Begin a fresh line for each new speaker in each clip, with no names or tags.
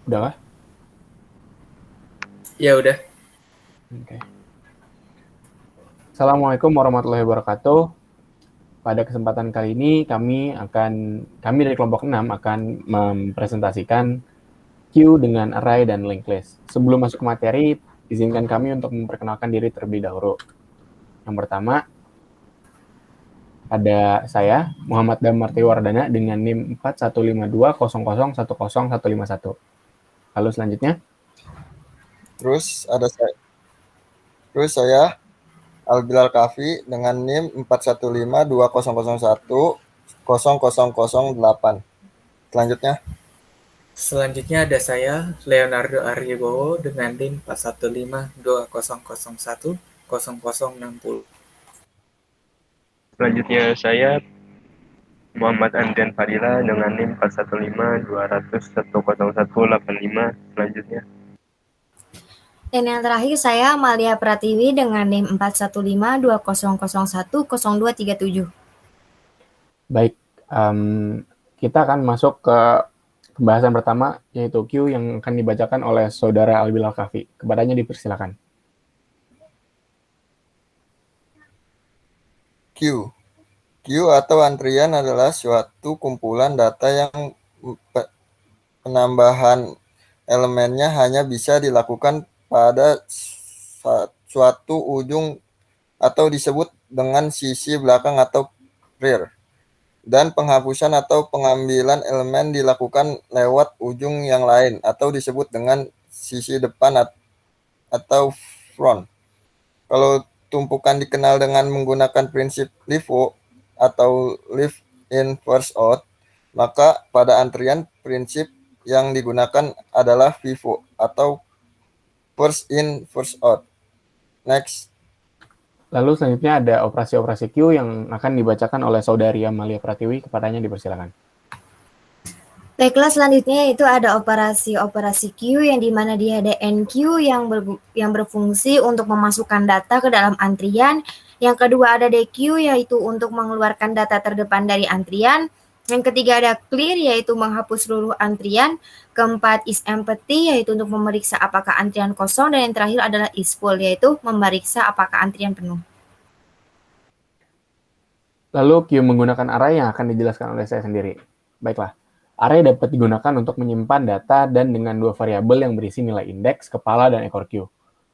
Udah kah?
Ya udah.
Oke. Assalamualaikum warahmatullahi wabarakatuh. Pada kesempatan kali ini kami dari kelompok 6 akan mempresentasikan queue dengan array dan linked list. Sebelum masuk ke materi, izinkan kami untuk memperkenalkan diri terlebih dahulu. Yang pertama, ada saya, Muhammad Damarti Wardana dengan NIM 415200100151. Lalu selanjutnya,
Terus ada saya, terus saya Albilal Kafi dengan NIM 41520010008. Selanjutnya,
Selanjutnya ada saya, Leonardo Aryibowo dengan NIM 41520010060.
Selanjutnya saya Muhammad Andrian Fadila dengan NIM 41520011085. Selanjutnya.
Dan yang terakhir saya Malia Pratiwi dengan NIM 41520010237.
baik, kita akan masuk ke pembahasan pertama, yaitu Q yang akan dibacakan oleh Saudara Albilal Kafi. Kepadanya dipersilakan.
Q. Q atau antrian adalah suatu kumpulan data yang penambahan elemennya hanya bisa dilakukan pada suatu ujung atau disebut dengan sisi belakang atau rear. Dan penghapusan atau pengambilan elemen dilakukan lewat ujung yang lain atau disebut dengan sisi depan atau front. Kalau tumpukan dikenal dengan menggunakan prinsip LIFO atau live in first out, maka pada antrian prinsip yang digunakan adalah FIFO atau first in first out. Next.
Lalu selanjutnya ada operasi-operasi Q yang akan dibacakan oleh Saudari Amalia Pratiwi. Kepadanya dipersilakan.
Baiklah, selanjutnya itu ada operasi-operasi Q yang dimana dia ada NQ yang berfungsi untuk memasukkan data ke dalam antrian. Yang kedua ada DQ yaitu untuk mengeluarkan data terdepan dari antrian. Yang ketiga ada clear yaitu menghapus seluruh antrian. Keempat is empty yaitu untuk memeriksa apakah antrian kosong. Dan yang terakhir adalah is full yaitu memeriksa apakah antrian penuh.
Lalu Q menggunakan array yang akan dijelaskan oleh saya sendiri. Baiklah, array dapat digunakan untuk menyimpan data dan dengan dua variabel yang berisi nilai indeks, kepala, dan ekor Q.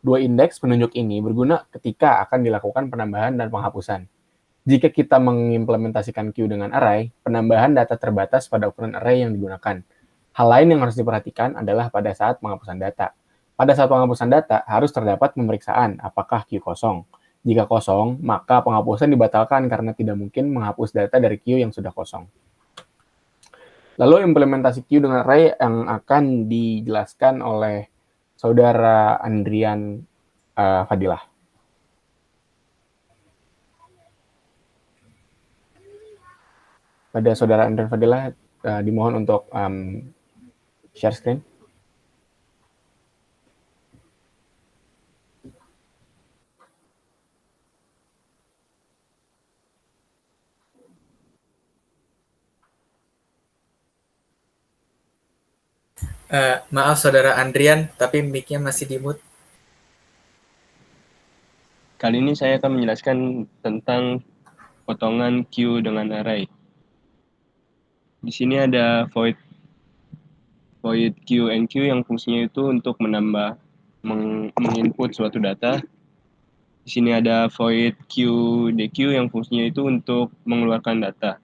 Dua indeks penunjuk ini berguna ketika akan dilakukan penambahan dan penghapusan. Jika kita mengimplementasikan Q dengan array, penambahan data terbatas pada ukuran array yang digunakan. Hal lain yang harus diperhatikan adalah pada saat penghapusan data. Pada saat penghapusan data, harus terdapat pemeriksaan apakah Q kosong. Jika kosong, maka penghapusan dibatalkan karena tidak mungkin menghapus data dari Q yang sudah kosong. Lalu implementasi Q dengan array yang akan dijelaskan oleh Saudara Andrian Fadilah. Pada Saudara Andrian Fadilah, dimohon untuk share screen.
Maaf Saudara Andrian, tapi mic-nya masih di mute.
Kali ini saya akan menjelaskan tentang potongan Q dengan array. Di sini ada void Q and Q yang fungsinya itu untuk menginput suatu data. Di sini ada void Q DQ yang fungsinya itu untuk mengeluarkan data.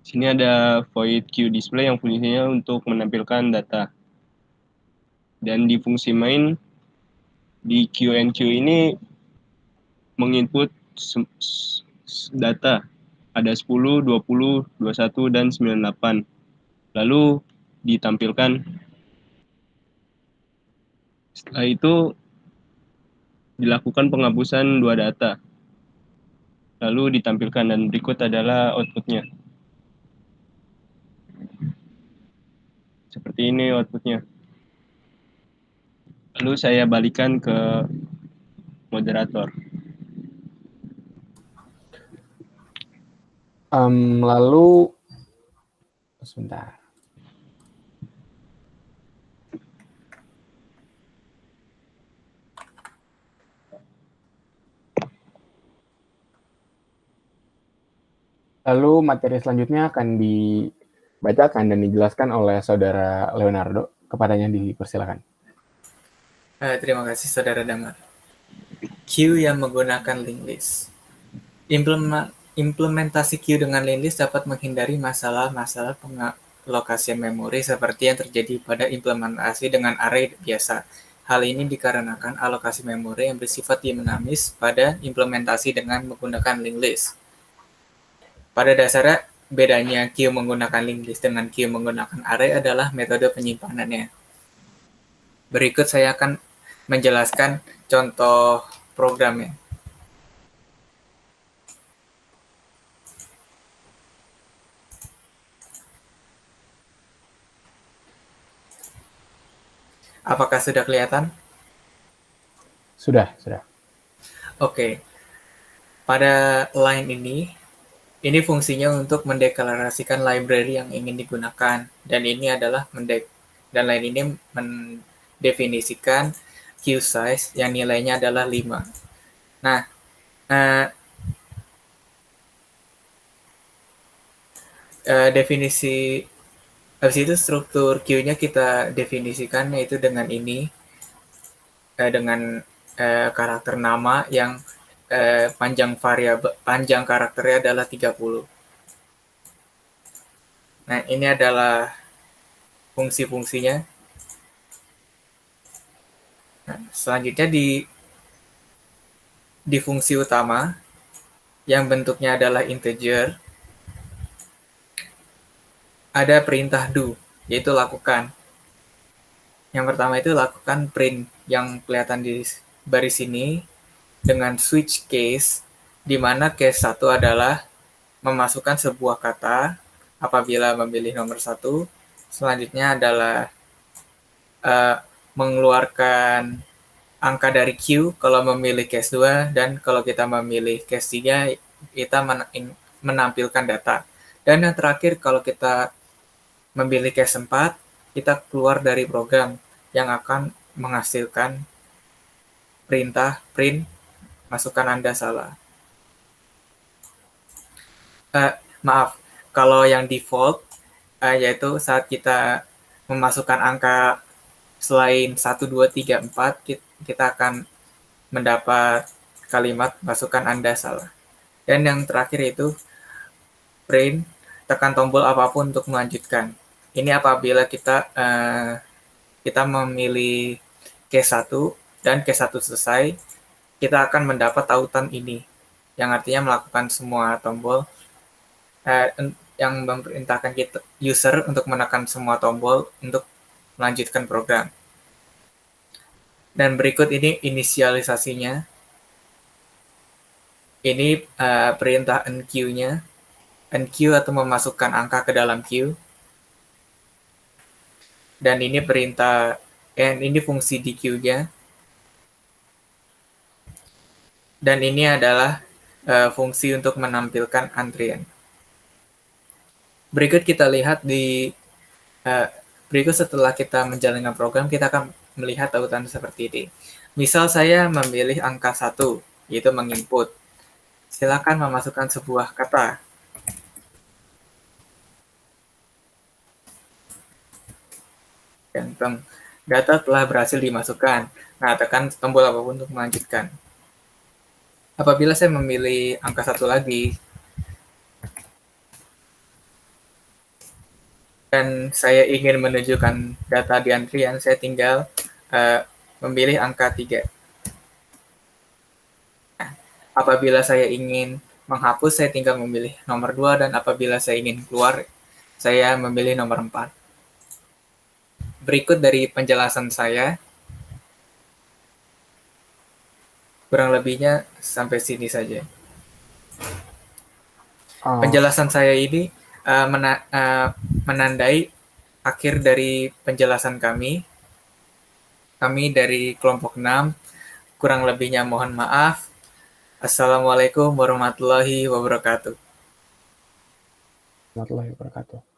Di sini ada void Q display yang fungsinya untuk menampilkan data. Dan di fungsi main di Q and Q ini menginput data. Ada 10, 20, 21, dan 98. Lalu ditampilkan. Setelah itu dilakukan penghapusan dua data. Lalu ditampilkan dan berikut adalah outputnya. Seperti ini outputnya. Lalu saya balikan ke moderator.
Lalu, sebentar. Lalu materi selanjutnya akan dibacakan dan dijelaskan oleh Saudara Leonardo. Kepadanya dipersilakan.
Terima kasih Saudara Damar. Queue yang menggunakan linked list. Implementasi queue dengan linked list dapat menghindari masalah-masalah pengalokasian memori seperti yang terjadi pada implementasi dengan array biasa. Hal ini dikarenakan alokasi memori yang bersifat dinamis pada implementasi dengan menggunakan linked list. Pada dasarnya, bedanya queue menggunakan linked list dengan queue menggunakan array adalah metode penyimpanannya. Berikut saya akan menjelaskan contoh programnya. Apakah sudah kelihatan?
Sudah.
Oke. Pada line ini fungsinya untuk mendeklarasikan library yang ingin digunakan, dan ini adalah dan line ini mendefinisikan queue size yang nilainya adalah 5. Nah, definisi habis itu struktur queue-nya kita definisikan yaitu dengan ini, dengan karakter nama yang panjang karakternya adalah 30. Nah, ini adalah fungsi-fungsinya. Nah, selanjutnya di fungsi utama yang bentuknya adalah integer, ada perintah do, yaitu lakukan. Yang pertama itu lakukan print yang kelihatan di baris ini dengan switch case, di mana case 1 adalah memasukkan sebuah kata apabila memilih nomor 1, selanjutnya adalah mengeluarkan angka dari queue kalau memilih case 2, dan kalau kita memilih case 3, kita menampilkan data. Dan yang terakhir, kalau kita memilih case 4, kita keluar dari program yang akan menghasilkan perintah print, masukkan Anda salah. Maaf, kalau yang default, yaitu saat kita memasukkan angka selain 1, 2, 3, 4, kita akan mendapat kalimat masukkan Anda salah. Dan yang terakhir itu print, tekan tombol apapun untuk melanjutkan. Ini apabila kita memilih case 1 dan case 1 selesai, kita akan mendapat tautan ini, yang artinya melakukan semua tombol, yang memerintahkan kita user untuk menekan semua tombol untuk melanjutkan program. Dan berikut ini inisialisasinya. Ini perintah enqueue-nya. Enqueue atau memasukkan angka ke dalam queue. Dan ini ini fungsi di queue-nya. Dan ini adalah fungsi untuk menampilkan antrian. Berikut kita lihat berikut setelah kita menjalankan program, kita akan melihat tautan seperti ini. Misal saya memilih angka 1, yaitu menginput. Silakan memasukkan sebuah kata. Ganteng. Data telah berhasil dimasukkan. Nah, tekan tombol apapun untuk melanjutkan. Apabila saya memilih angka 1 lagi, dan saya ingin menunjukkan data di antrian, saya tinggal memilih angka 3. Nah, apabila saya ingin menghapus, saya tinggal memilih nomor 2, dan apabila saya ingin keluar, saya memilih nomor 4. Berikut dari penjelasan saya. Kurang lebihnya sampai sini saja. Penjelasan saya ini menandai akhir dari penjelasan kami. Kami dari kelompok 6. Kurang lebihnya mohon maaf. Assalamualaikum warahmatullahi wabarakatuh.
Warahmatullahi wabarakatuh.